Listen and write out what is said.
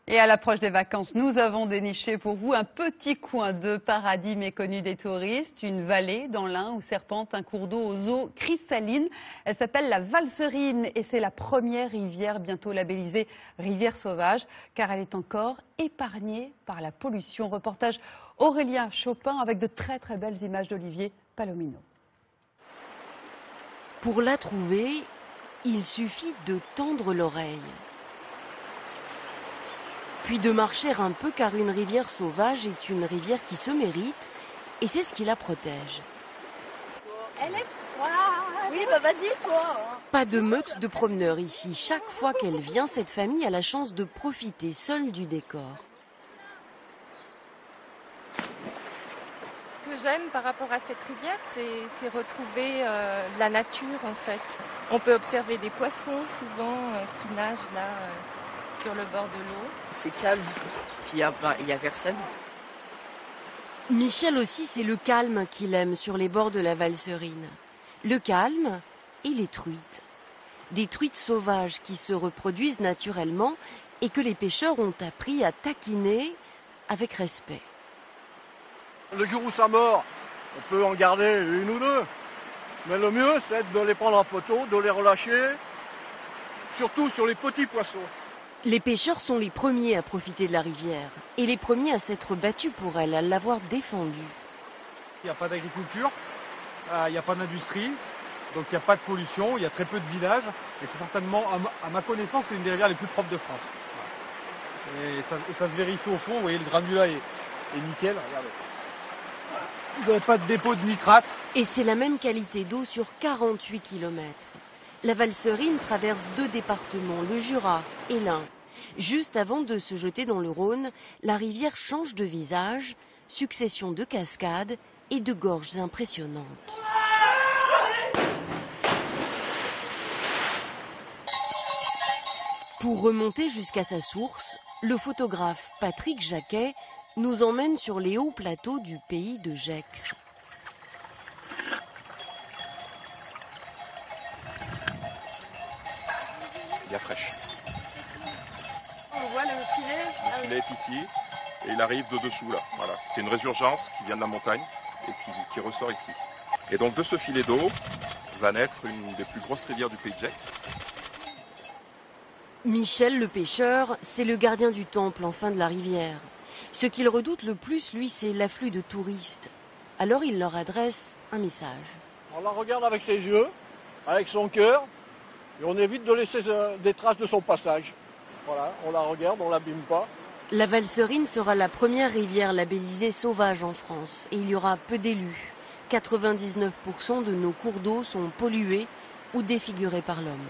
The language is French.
Et à l'approche des vacances, nous avons déniché pour vous un petit coin de paradis méconnu des touristes, une vallée dans l'Ain où serpente un cours d'eau aux eaux cristallines. Elle s'appelle la Valserine et c'est la première rivière bientôt labellisée rivière sauvage car elle est encore épargnée par la pollution. Reportage Aurélien Chopin avec de très belles images d'Olivier Palomino. Pour la trouver, il suffit de tendre l'oreille. Puis de marcher un peu car une rivière sauvage est une rivière qui se mérite et c'est ce qui la protège. Elle est froide. Oui, bah vas-y toi. Pas de meute de promeneurs ici. Chaque fois qu'elle vient, cette famille a la chance de profiter seule du décor. Ce que j'aime par rapport à cette rivière, c'est retrouver la nature en fait. On peut observer des poissons souvent qui nagent là sur le bord de l'eau. C'est calme, puis il y a personne. Michel aussi, c'est le calme qu'il aime sur les bords de la Valserine. Le calme et les truites. Des truites sauvages qui se reproduisent naturellement et que les pêcheurs ont appris à taquiner avec respect. Le jour où ça mord, on peut en garder une ou deux. Mais le mieux, c'est de les prendre en photo, de les relâcher, surtout sur les petits poissons. Les pêcheurs sont les premiers à profiter de la rivière et les premiers à s'être battus pour elle, à l'avoir défendue. Il n'y a pas d'agriculture, il n'y a pas d'industrie, donc il n'y a pas de pollution, il y a très peu de villages. Et c'est certainement, à ma connaissance, c'est une des rivières les plus propres de France. Et ça se vérifie au fond, vous voyez le granulat est nickel, regardez. Vous n'avez pas de dépôt de nitrate. Et c'est la même qualité d'eau sur 48 km. La Valserine traverse deux départements, le Jura et l'Ain. Juste avant de se jeter dans le Rhône, la rivière change de visage, succession de cascades et de gorges impressionnantes. Pour remonter jusqu'à sa source, le photographe Patrick Jacquet nous emmène sur les hauts plateaux du pays de Gex. Bien fraîche. On voit le filet. Le filet est ici et il arrive de dessous là. Voilà. C'est une résurgence qui vient de la montagne et qui ressort ici. Et donc de ce filet d'eau va naître une des plus grosses rivières du pays de Gex. Michel le pêcheur, c'est le gardien du temple en fin de la rivière. Ce qu'il redoute le plus, lui, c'est l'afflux de touristes. Alors il leur adresse un message. On la regarde avec ses yeux, avec son cœur, et on évite de laisser des traces de son passage. Voilà, on la regarde, on l'abîme pas. La Valserine sera la première rivière labellisée sauvage en France et il y aura peu d'élus. 99% de nos cours d'eau sont pollués ou défigurés par l'homme.